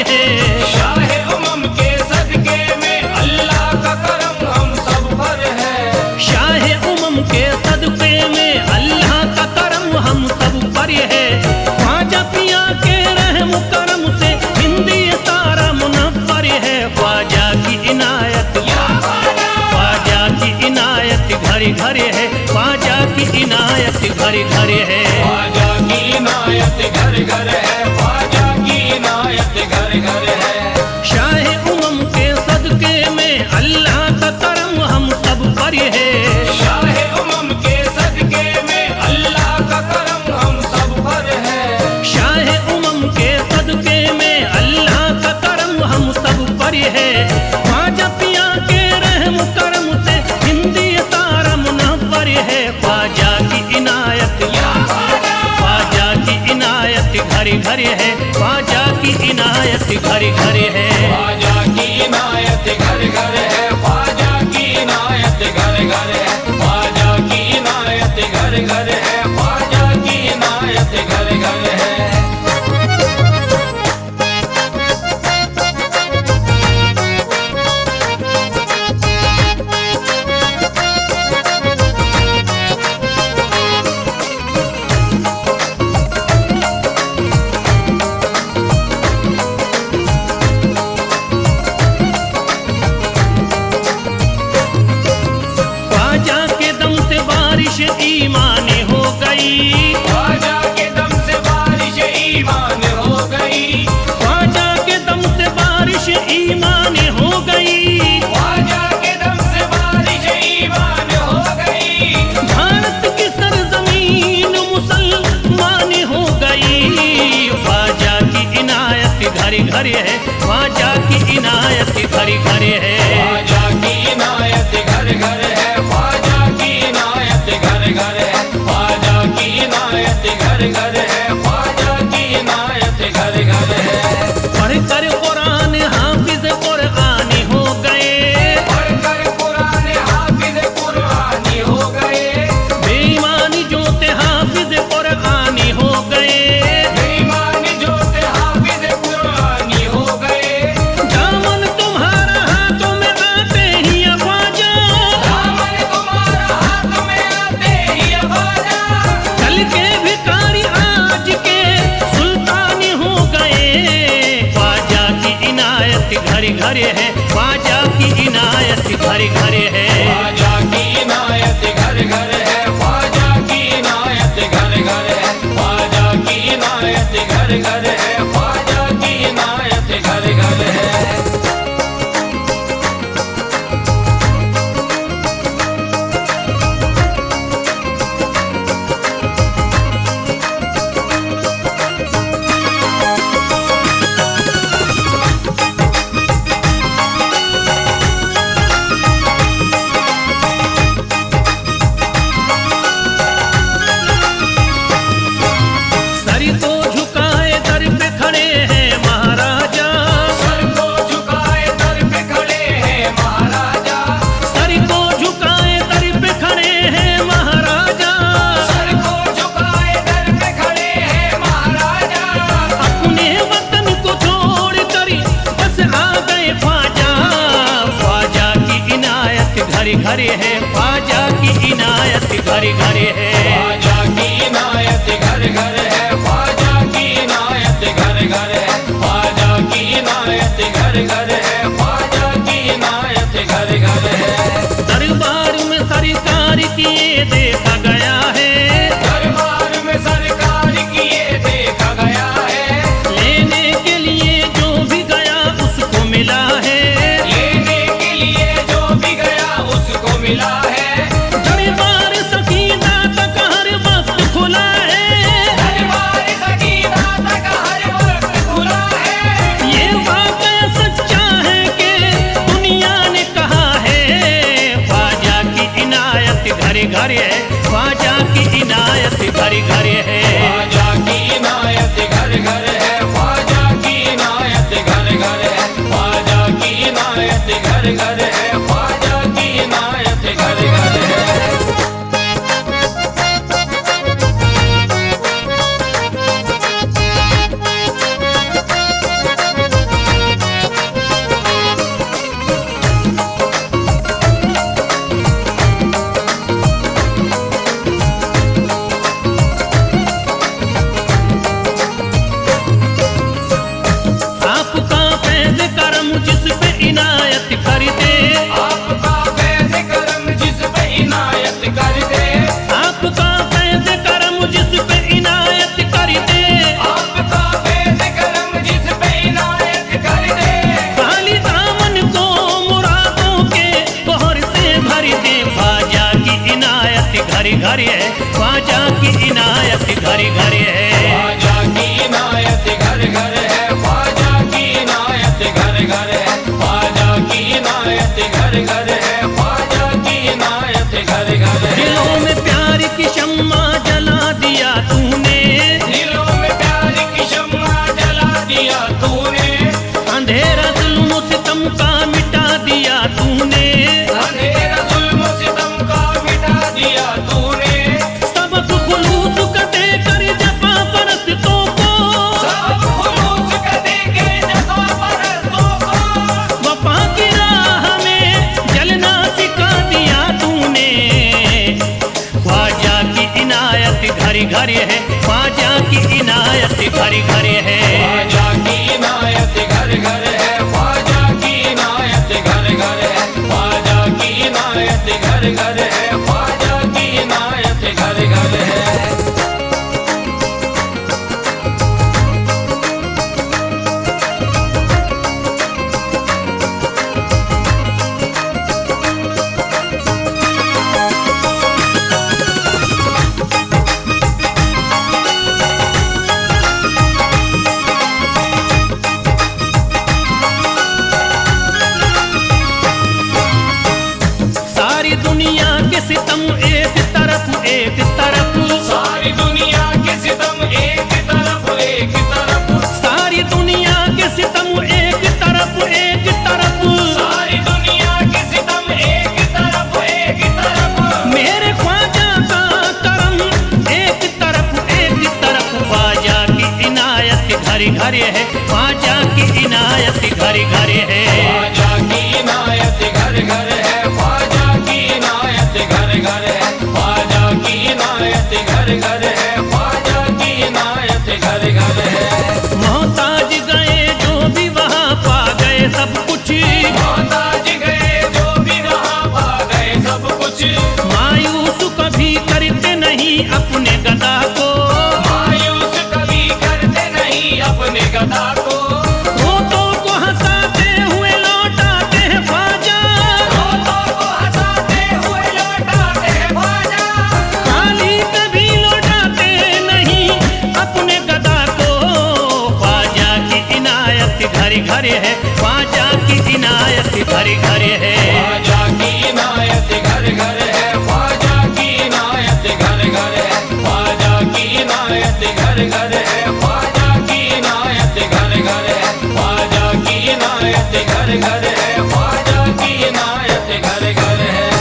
है। शाहे उमम के सदके में अल्लाह का करम हम सब पर है। शाहे उमम के सदके में अल्लाह का करम हम सब पर है। ख्वाजा पिया के रहम करम से हिंदी सारा मुनव्वर है। ख्वाजा की इनायत, ख्वाजा की इनायत घरे घरे है। ख्वाजा की इनायत घरे घरे है। ख्वाजा की इनायत घर घर है। ख्वाजा की इनायत घर घर है। शाहे उमम के सदके में अल्लाह का करम हम सब पर है। शाहे उमम के सदके में अल्लाह का करम हम सब पर है। शाहे उमम के सदके में अल्लाह का करम हम सब पर है। ख्वाजा पिया के रहम करम से हिंदी सारा मुनव्वर है। ख्वाजा की इनायत, ख्वाजा की इनायत घरे घरे है। ख्वाजा की इनायत घरे घरे है। ख्वाजा की इनायत घर घर है। ख्वाजा की इनायत घर घर है। ख्वाजा की इनायत घर घर है। ख्वाजा की इनायत घर घर है। ख्वाजा के दम से बारिश ईमान हो गई। ख्वाजा के दम से बारिश ईमान हो गई। ख्वाजा के दम से बारिश ईमान हो गई। ख्वाजा के दम से बारिश ईमान हो गई। भारत की सरजमीन मुसलमान हो गई। ख्वाजा की इनायत घरे घरे है। ख्वाजा की इनायत घरे घरे है। ख्वाजा की इनायत घर घर है। ख्वाजा की इनायत घर घर है। ख्वाजा की इनायत घर घर है। ख्वाजा की इनायत घर घर है। पढ़कर कुरान हाफिज कुरानी हो गए। पढ़कर कुरान हाफिज कुरानी हो गए। बेईमानी जोते हाफिज कुरानी हो गए। बेईमान जो थे हाफिज कुरानी हो गए। दामन तुम्हारा हाथों में आते ही ख्वाजा, दामन तुम्हारा हाथ में आते ही ख्वाजा। कल के भिखारी आज के सुल्तान हो गए। ख्वाजा की इनायत घरे घरे है। ख्वाजा की इनायत घरे घरे है। ख्वाजा की इनायत घर घर है। ख्वाजा की इनायत घर घर है। ख्वाजा की इनायत घर घर है। ख्वाजा की इनायत घर घर है। सर को झुकाए दर पे खड़े हैं महाराजा। सर को झुकाए दर पे खड़े हैं महाराजा। सर को झुकाए दर पे खड़े हैं महाराजा। सर को झुकाए दर पे खड़े हैं महाराजा। अपने वतन को छोड़ कर बस आ गए ख्वाजा। ख्वाजा की इनायत घरे घरे है। ख्वाजा की इनायत घरे घरे है। ख्वाजा की इनायत घर घर है। ख्वाजा की इनायत घर घर है। ख्वाजा की इनायत घर घर है। ख्वाजा की इनायत घर घर है। दरबार में सरकार किए देखा गया है। दरबार में सरकार किए देखा गया है। लेने के लिए जो भी गया उसको मिला है। लेने के लिए जो भी गया उसको मिला है। दरबार सकीना तक हर वक्त खुला है। दरबार सकीना तक हर वक्त खुला है। ये वाक़या सच्चा है कि दुनिया ने कहा है। ख्वाजा की इनायत घरे घरे है। ख्वाजा की इनायत घरे घरे है। ख्वाजा की इनायत घर घर है। ख्वाजा की इनायत घर घर है। ख्वाजा की इनायत घर घर है। ख्वाजा की इनायत घर घर है। इनायत घर घर है। ख्वाजा की इनायत घर घर है, ख्वाजा की इनायत घर घर है, ख्वाजा की इनायत घर घर है, ख्वाजा की इनायत घर घर है। दिलों में प्यार की शम्मा जला दिया तूने, दिलों में प्यार की शम्मा जला दिया तूने, अंधेरा जुल्म सितम का मिटा दिया तूने, अंधेरा जुल्म सितम का मिटा दिया तूने, सबक खुलूस का देकर जफा परस्तों को, सब खुलूस का देके जफा परस्तों को, वफा की राह में जलना सिखा दिया तूने। ख्वाजा की इनायत घर घर है, ख्वाजा की इनायत घर घर है। ख्वाजा की इनायत घर घर है, ख्वाजा की इनायत घर घर है, ख्वाजा की इनायत घर घर है, ख्वाजा की इनायत घर घर है। सारी दुनिया के सितम एक तरफ एक तरफ, सारी दुनिया के सितम एक तरफ एक तरफ, सारी दुनिया के सितम एक तरफ एक तरफ, सारी दुनिया के सितम एक तरफ एक तरफ, मेरे ख्वाजा का करम एक तरफ एक तरफ। ख्वाजा की इनायत घर घर है, ख्वाजा की इनायत घर घर है। ख्वाजा की इनायत घर घर है, ख्वाजा की इनायत घर घर है, ख्वाजा की इनायत घर घर है, ख्वाजा की इनायत घर घर है। मोहताज गए जो भी वहाँ पा गए सब कुछ, मोहताज गए जो भी वहाँ पा गए सब कुछ, मायूस कभी करते नहीं अपने गदा को, मायूस कभी करते नहीं अपने गदा को, रोतों को हंसाते हुए लौटाते हैं ख्वाजा, रोतों को हंसाते हुए लौटाते हैं ख्वाजा, खाली कभी लौटाते नहीं अपने गदा को। ख्वाजा की इनायत घर घर है, ख्वाजा की इनायत घर घर है। ख्वाजा की इनायत घर घर है, ख्वाजा की इनायत घर घर है, ख्वाजा की इनायत घर घर है, ख्वाजा की इनायत घर घर है, ख्वाजा की इनायत घर घर है, ख्वाजा की इनायत घर घर है।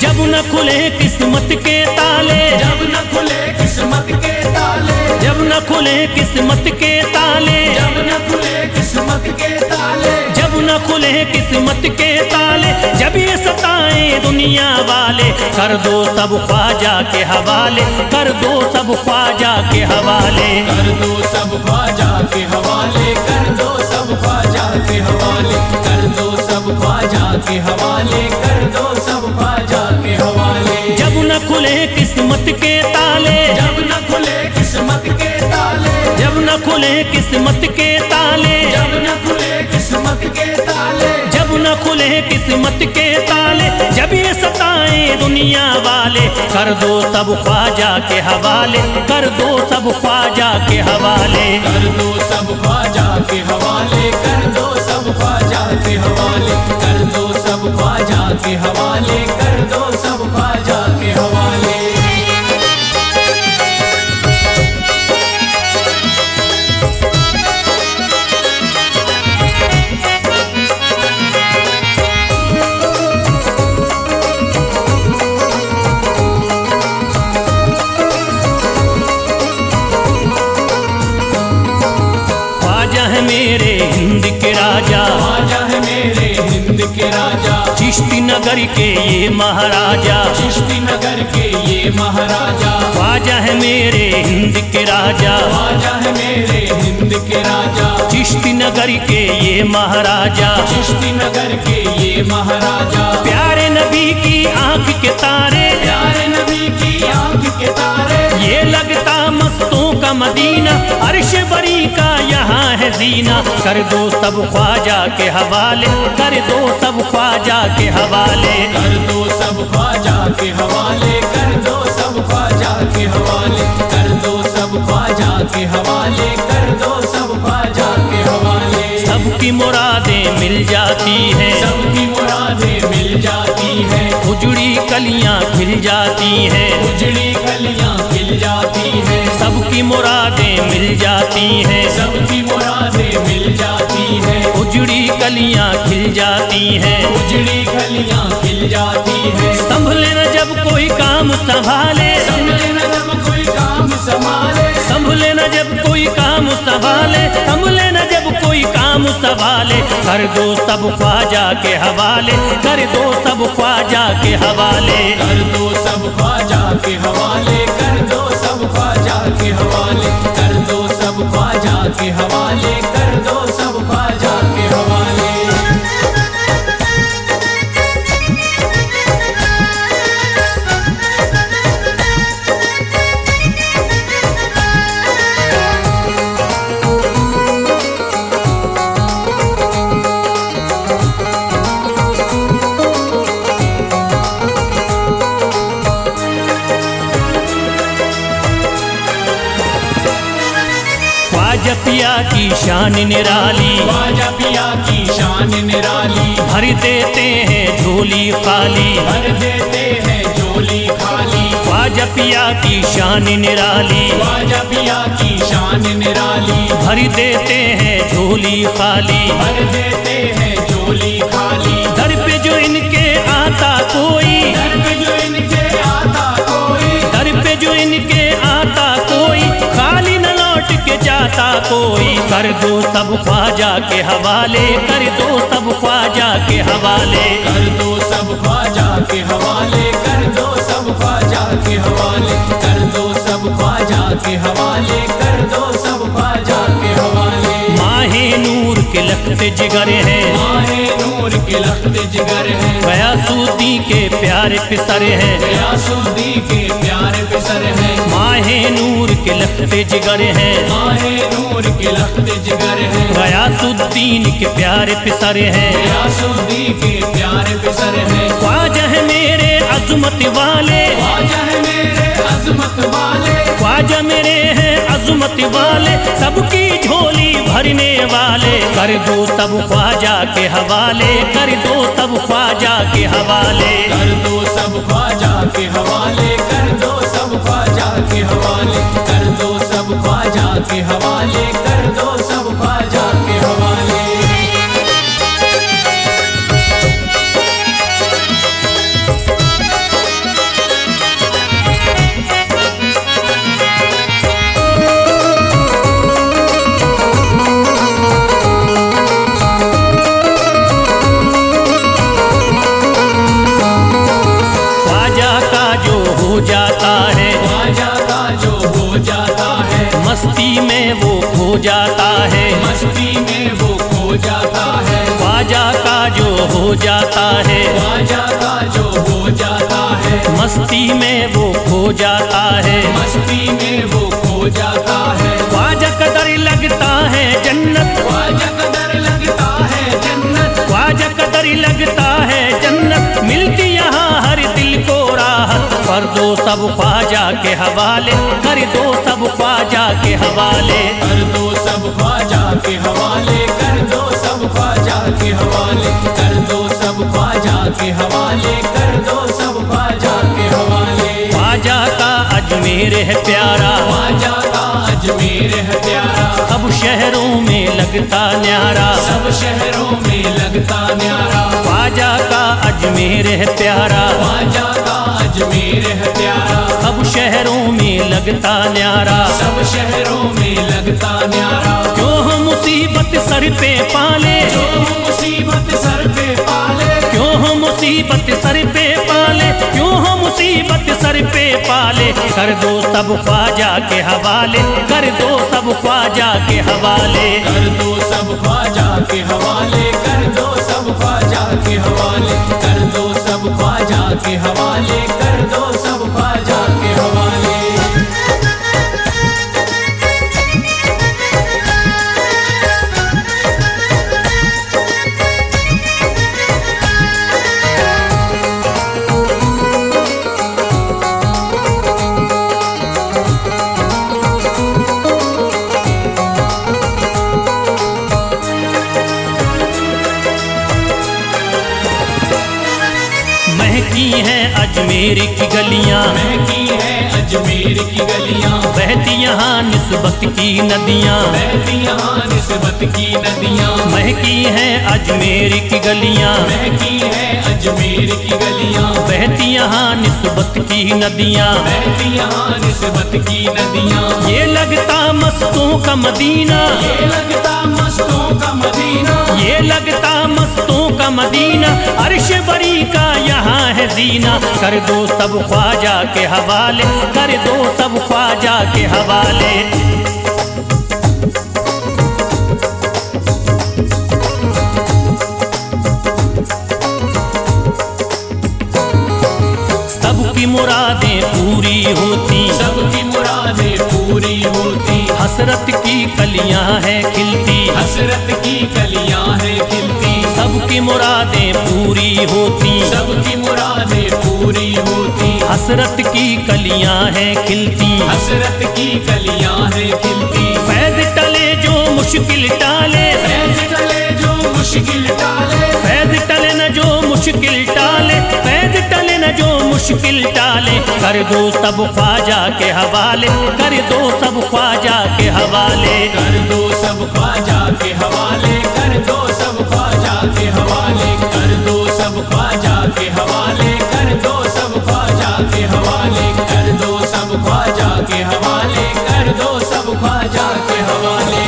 जब न खुले किस्मत के ताले, जब न खुले किस्मत के ताले, जब न खुले किस्मत के ताले, जब न खुले किस्मत के ताले, जब न खुले किस्मत के ताले, जब ये सताएं दुनिया वाले, कर दो सब ख्वाजा के हवाले, कर दो सब ख्वाजा के हवाले। कर दो सब ख्वाजा के हवाले, कर दो सब ख्वाजा के हवाले, कर दो सब ख्वाजा के हवाले, कर दो सब ख्वाजा के हवाले। जब न खुले किस्मत के ताले, जब न खुले किस्मत के ताले, जब न खुले किस्मत के ताले, जब न खुले किस्मत के ताले, जब न खुले किस्मत के ताले, जब ये सताएं दुनिया वाले, कर दो सब ख्वाजा के हवाले, कर दो सब ख्वाजा के हवाले। कर दो सब ख्वाजा के हवाले, कर दो सब ख्वाजा के हवाले, कर दो सब ख्वाजा के हवाले, कर दो सब ख्वाजा के हवाले। ख्वाजा है मेरे हिंद के राजा, ख्वाजा है मेरे हिंद के राजा, चिश्ती नगर के ये महाराजा, चिश्ती नगर के ये महाराजा, ख्वाजा है मेरे हिंद के राजा, ख्वाजा है मेरे हिंद के राजा, चिश्ती नगर के ये महाराजा, चिश्ती नगर के ये महाराजा, प्यारे नबी की आंख के तारे, प्यारे नबी की आंख के तारे, ये लगता मस्तों का मदीना, अर्श बरी का यहाँ है जीना। कर दो सब ख्वाजा के हवाले, कर दो सब ख्वाजा के हवाले, कर दो सब ख्वाजा के हवाले, कर दो सब ख्वाजा के हवाले, कर दो सब ख्वाजा के हवाले, कर दो सब ख्वाजा के हवाले। सबकी मुरादें मिल जाती हैं, सबकी मुरादें मिल जाती हैं, उजड़ी कलियां खिल जाती हैं, उजड़ी कलियां खिल जाती हैं, सबकी मुरादें मिल जाती हैं, सबकी मुरादें मिल जाती हैं, उजड़ी कलियां खिल जाती हैं, उजड़ी कलियां खिल जाती हैं। संभले न जब कोई काम संभाले, संभले न जब कोई काम संभाले, संभले न जब कोई काम संभाले, संभले न जब कोई काम संभाले, कर दो सब ख्वाजा के हवाले, कर दो सब ख्वाजा के हवाले, कर दो सब ख्वाजा के हवाले, कर दो सब ख्वाजा के हवाले, कर दो सब ख्वाजा के हवाले, कर दो सब ख्वाजा के हवाले। ख्वाजा पिया की शान निराली, ख्वाजा पिया की शान निराली, भर देते हैं झोली खाली, भर देते हैं झोली खाली, ख्वाजा पिया की शान निराली, ख्वाजा पिया की शान निराली, भर देते हैं झोली खाली, भर देते हैं झोली खाली। दर पे जो इनके आता कोई, दर पे जो इनके आता कोई, दर पे जो इनके आता कोई, खाली न लौट के जाता कोई, कर दो सब ख्वाजा के हवाले, कर दो सब ख्वाजा के हवाले, कर दो सब ख्वाजा के हवाले, कर दो सब ख्वाजा के हवाले, कर दो सब ख्वाजा के हवाले, कर दो सब ख्वाजा के हवाले। माहे नूर के लखते जिगर हैं, माहे नूर के लखते जिगर हैं, गयासुद्दीन के प्यारे पिसर हैं, गयासुद्दीन के प्यारे पिसर हैं, माहे नूर के लखते जिगर हैं, माहे नूर के लखते जिगर हैं, गयासुद्दीन के प्यारे पिसर हैं, गयासुद्दीन के प्यारे पिसर हैं। ख्वाजा है मेरे अजमत वाले, ख्वाजा है मेरे अजमत वाले, ख्वाजा मेरे हैं अजमत वाले, सबकी झोली भरने वाले, कर दो सब ख्वाजा के हवाले, कर दो सब ख्वाजा के हवाले, कर दो सब ख्वाजा के हवाले, कर दो सब ख्वाजा के हवाले, कर दो सब ख्वाजा के हवाले, कर दो सब ख्वाजा के हवाले। जाता है, ख्वाजा का जो हो जाता है, मस्ती में वो खो जाता है, मस्ती में वो खो जाता है, ख्वाजा का जो हो जाता है, ख्वाजा का जो हो जाता है, मस्ती में वो खो जाता है, मस्ती में वो खो जाता है। ख्वाजा कदर लगता है जन्नत, ख्वाजा कदर लगता है जन्नत, ख्वाजा कदर लगता है जन्नत, मिलती यहाँ हर दिल को राहत, कर दो सब ख्वाजा के हवाले, कर दो सब ख्वाजा के हवाले, कर दो सब ख्वाजा के हवाले, कर दो सब ख्वाजा के हवाले, कर दो सब ख्वाजा के हवाले, कर दो सब ख्वाजा के हवाले। ख्वाजा का अजमेर है प्यारा, ख्वाजा का अजमेर है प्यारा, सब शहरों में लगता न्यारा, सब शहरों में लगता न्यारा, ख्वाजा का अजमेर है प्यारा, ख्वाजा का अजमेर है प्यारा, सब शहरों में लगता न्यारा, सब शहरों में लगता न्यारा। क्यों हम मुसीबत सर पे पाले, जो मुसीबत सर पे पाले, क्यों हम मुसीबत सब ख्वाजा के हवाले, कर दो सब ख्वाजा के हवाले। कर दो सब ख्वाजा के हवाले, कर दो सब ख्वाजा के हवाले, कर दो सब ख्वाजा के हवाले, कर दो सब ख्वाजा के हवाले। महकी हैं अजमेर की गलियां, महकी है अजमेर की गलियां, बहती यहाँ निस्बत की नदियां, बहती यहाँ निस्बत की नदियां। महकी हैं अजमेर की गलियां, महकी है अजमेर की गलियां, बहती यहाँ निस्बत की नदियां। बहती यहाँ निस्बत की नदियां। ये लगता मस्तों का मदीना, ये लगता मस्तों का मदीना, ये लगता मस्तों का मदीना, अर्श बरी का यहाँ है जीना। कर दो सब ख्वाजा के हवाले, कर दो सब ख्वाजा के हवाले। सबकी मुरादें पूरी होती, सबकी मुरादें पूरी होती, हसरत की कलियां हैं खिलती, हसरत की कलियां हैं खिलती। सबकी मुरादें पूरी होती, सबकी मुरादें पूरी होती, हसरत की कलियां हैं खिलती। हसरत की कलियां हैं खिलती। फैज टले जो मुश्किल टाले, फैज टले जो मुश्किल टाले, फैज टले न जो मुश्किल टाले, फैज टले न जो मुश्किल टाले। कर दो सब ख्वाजा के हवाले, कर दो सब ख्वाजा के हवाले। कर दो सब ख्वाजा के हवाले, कर दो सब ख्वाजा के हवाले, कर दो सब ख्वाजा के हवाले, कर दो सब ख्वाजा के हवाले, कर दो सब ख्वाजा के हवाले, कर दो सब ख्वाजा के हवाले।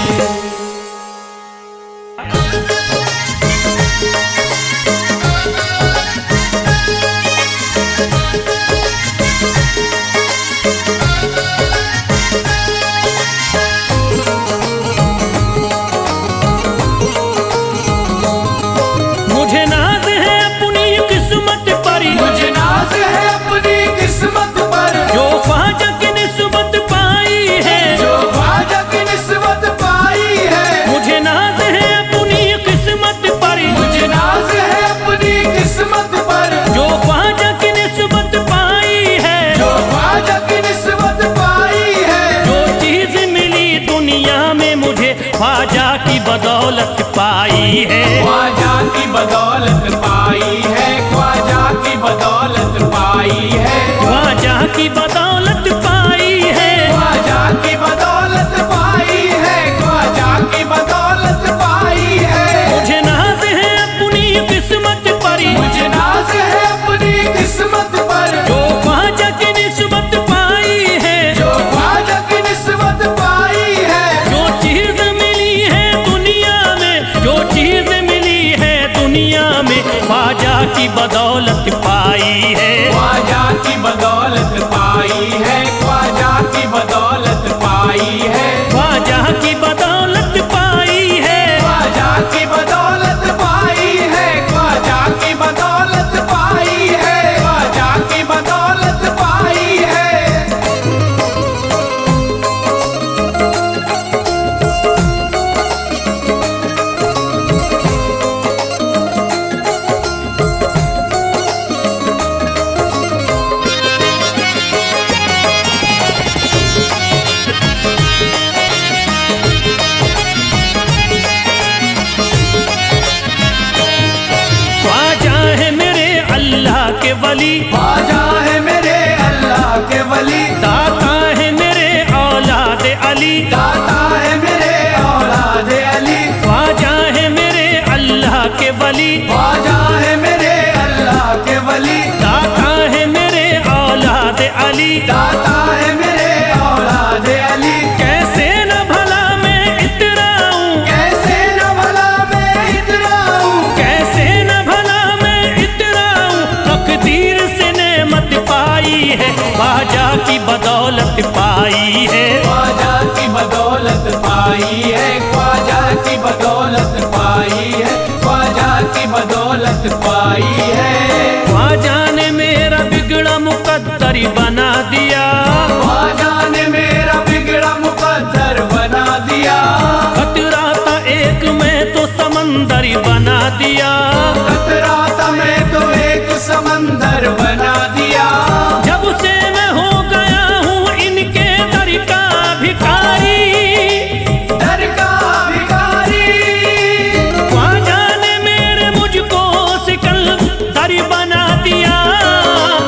मुझे नाज है अपनी किस्मत पर, मुझे नाज है अपनी किस्मत पर, जो ख्वाजा की निस्बत पाई है, जो ख्वाजा की निस्बत पाई है। मुझे नाज है अपनी किस्मत पर, मुझे नाज है अपनी किस्मत पर, जो ख्वाजा की निस्बत पाई है, जो ख्वाजा की निस्बत पाई है। जो चीज मिली दुनिया में मुझे ख्वाजा की बदौलत पाई है। ख्वाजा की बदौलत पाई है, ख्वाजा की बदौलत पाई है, ख्वाजा की बदौलत पाई है, ख्वाजा की बदौलत पाई है, ख्वाजा की बदौलत पाई है। मुझे नाज है अपनी किस्मत पर, मुझे नाज है अपनी किस्मत पर, जो ख्वाजा की निस्बत पाई है, जो ख्वाजा की निस्बत पाई है। जो चीज मिली है दुनिया में, जो चीज मिली है दुनिया में, ख्वाजा की बदौलत पाई है। ख्वाजा की बदौलत पाई है, ख्वाजा की बदौलत पाई है, ख्वाजा की बदौलत पाई है, ख्वाजा की बदौलत पाई है, ख्वाजा की बदौलत पाई है, ख्वाजा की बदौलत पाई है। ख्वाजा है मेरे अल्लाह के वली, ख्वाजा है मेरे अल्लाह के वली, दाता है मेरे औलाद अली, दाता है मेरे औलाद अली। ख्वाजा है मेरे अल्लाह के वली, ख्वाजा है मेरे अल्लाह के वली, दाता है मेरे औलाद अली। दाता है मेरे औलाद अली। कैसे न भला मैं इतराऊं, कैसे न भला मैं इतराऊं, कैसे न भला मैं इतराऊं, तकदीर से नेमत पाई है, ख्वाजा की बदौलत पाई पाई है। ख्वाजा की बदौलत पाई है, ख्वाजा की बदौलत पाई है, ख्वाजा की बदौलत पाई है। ख्वाजा ने मेरा बिगड़ा मुकद्दर बना दिया, ख्वाजा ने मेरा बिगड़ा मुकद्दर बना दिया। खतरा था एक मैं तो समंदर बना दिया, खतरा था मैं तो एक समंदर बना दिया। जब से मैं हो गया हूँ इनके दर का भिखारी, दर का भिखारी। ख्वाजा ने मेरे मुझको सिकंदर बना दिया।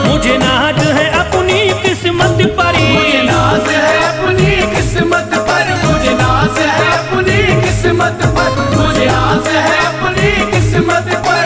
मुझे नाज है अपनी किस्मत पर, मुझे नाज है अपनी किस्मत पर, मुझे नाज है अपनी किस्मत पर, मुझे नाज है अपनी किस्मत पर।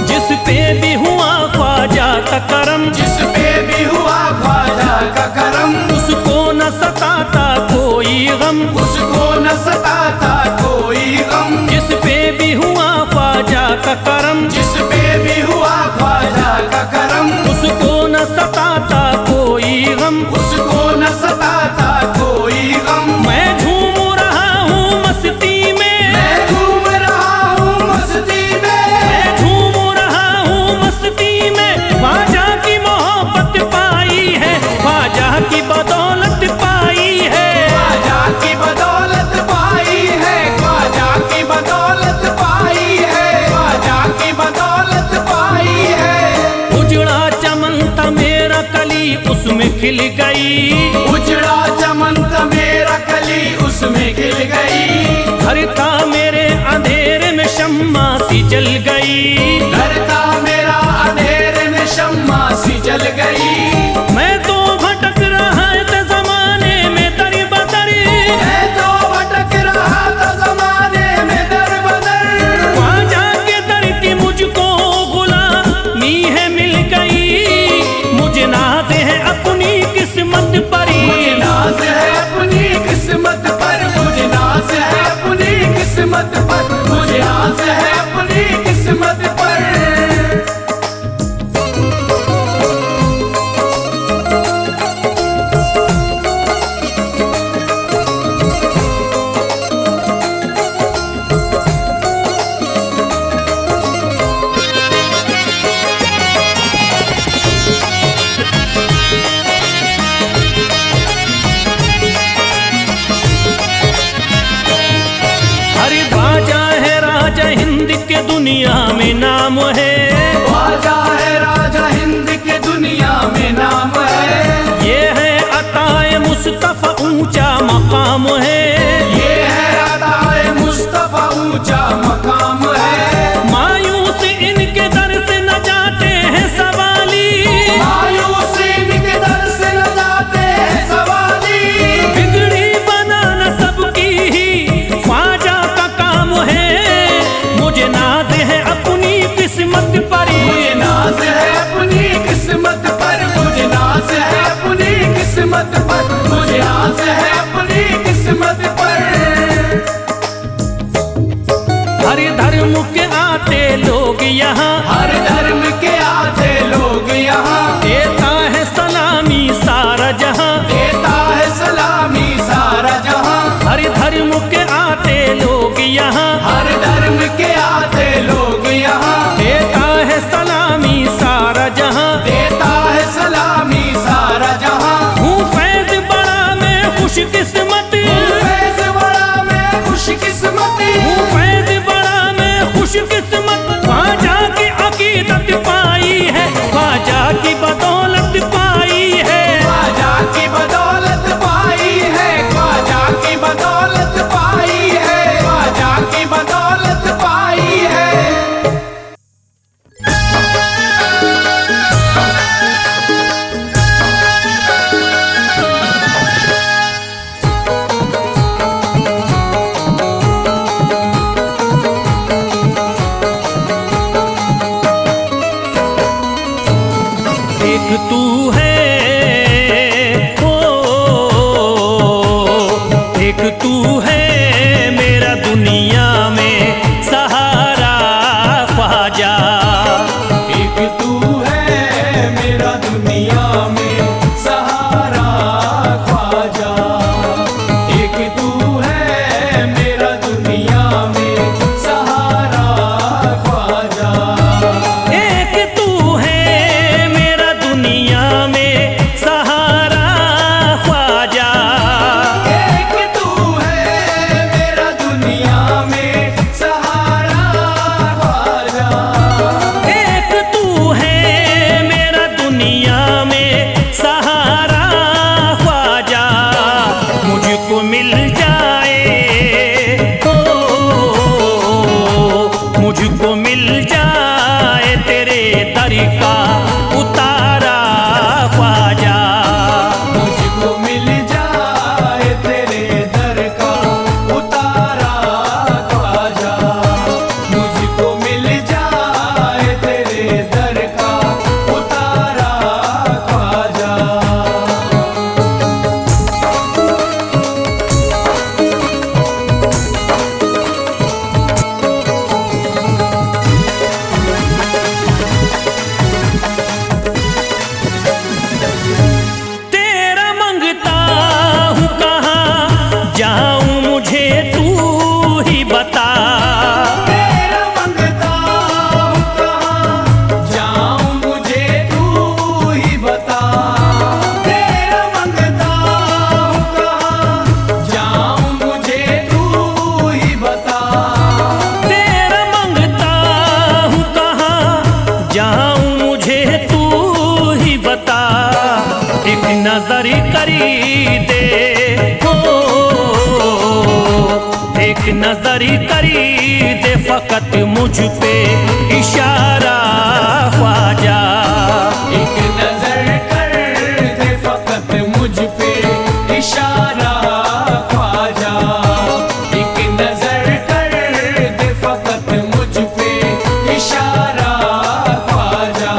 जिस पे भी हुआ ख्वाजा का करम, जिस पे भी हुआ ख्वाजा का करम, उसको न सताता कोई गम, उसको न सताता कोई गम। जिस पे भी हुआ ख्वाजा का करम, जिस पे भी हुआ ख्वाजा का करम, उसको न सताता कोई गम। उसको न सताता कोई गम। मैं झूम रहा हूँ मस्ती में, मैं झूम रहा हूँ मस्ती में, मैं झूम रहा हूँ मस्ती में। ख्वाजा की मोहब्बत पाई है, ख्वाजा की बदौलत पाई है, ख्वाजा की बदौलत पाई है, ख्वाजा की बदौलत पाई है, ख्वाजा की बदौलत पाई है। उजड़ा चमन था मेरा कली उसमें खिल गई, उजड़ा चमन था मेरा कली उसमें खिल गई। घर था मेरे अंधेरे में शम्मा सी जल गई, घर था मेरा अंधेरे में शम्मा सी जल गई। मैं तो भटक रहा था जमाने में दर बदर, मैं तो भटक रहा था जमाने में दर बदर। ख्वाजा के दर की मुझको गुलामी है मिल गई। मुझे नाज है अपनी किस्मत पर, मुझे नाज है अपनी किस्मत पर, मुझे नाज है अपनी किस्मत पर, मुझे नाज है अपनी किस्मत पर। अरे ख्वाजा है राजा हिंद के दुनिया में नाम है, ख्वाजा है राजा हिंद के दुनिया में नाम है। ये है अताए मुस्तफा ऊंचा मकाम है, ये है अताए मुस्तफा ऊंचा मकाम है। मायूस इनके दर से न जाते हैं सवाली, मायूस इनके दर से न जाते हैं सवाली। बिगड़ी बनाना सबकी ही ख्वाजा का काम है। मुझे नाज है अपनी किस्मत पर, मुझे नाज है अपनी किस्मत पर, मुझे नाज है अपनी किस्मत पर, मुझे नाज है अपनी किस्मत पर। हर धर्म के आते लोग यहाँ, हर धर्म के आते लोग यहाँ, देता है सलामी सारा जहाँ, देता है सलामी सारा जहाँ। हर धर्म के आते लोग यहाँ, हर धर्म के आते लोग यहाँ, देता है सलामी सारा जहाँ, देता है सलामी सारा जहाँ। हूँ फैज बड़ा मैं खुश एक तू है मेरा दुनिया में सहारा ख्वाजा। एक तू है मेरा दुनिया में सहारा ख्वाजा। एक तू है मेरा दुनिया में सहारा ख्वाजा। एक तू है मेरा दुनिया में सहारा ख्वाजा। एक तू है मेरा दुनिया में सहारा ख्वाजा। एक तू है मेरा दुनिया में सहारा ख्वाजा। मुझको मिल जाए ओ, मुझको मिल जाए तेरे दर का उतारा ख्वाजा। मुझको मिल जाए तेरे दर का उतारा ख्वाजा। मुझको मिल जाए तेरे दर का उतारा ख्वाजा। तेरा मंगता हूँ कहाँ जाऊँ मुझे तू ही बता। तेरा मंगता हूँ कहाँ जाऊँ मुझे तू ही बता। तेरा मंगता हूँ कहाँ जाऊँ मुझे तू ही बता। तेरा मंगता हूँ कहाँ जाऊँ मुझे तू ही बता। एक नजर करी दे हो, एक नजर करी दे फकत मुझ पे इशारा ख्वाजा। एक नजर कर दे फकत मुझ पे इशारा ख्वाजा। एक नजर कर दे फकत मुझ पे इशारा ख्वाजा।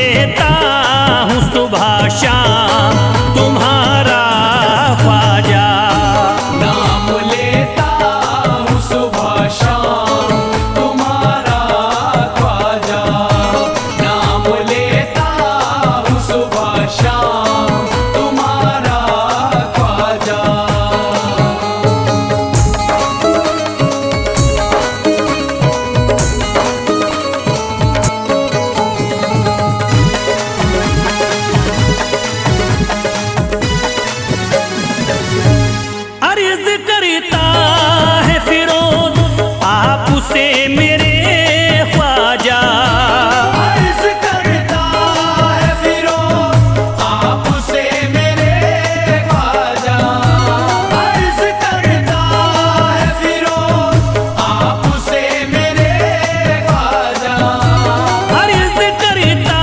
लेता हूँ सुबह शाम तुम्हारा ख्वाजा। नाम लेता हूँ सुबह शाम तुम्हारा ख्वाजा। नाम लेता हूँ सुबह शाम तुम्हारा ख्वाजा। अर्ज करता है फिरोज आपसे मेरे ख्वाजा। अर्ज करता है फिरोज आपसे मेरे ख्वाजा। अर्ज करता है फिरोज आपसे मेरे ख्वाजा। अर्ज करता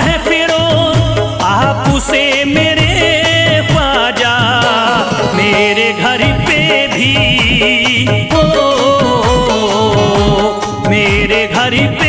है फिरोज आपसे मेरे ख्वाजा। मेरे घर पे भी मेरे घर पे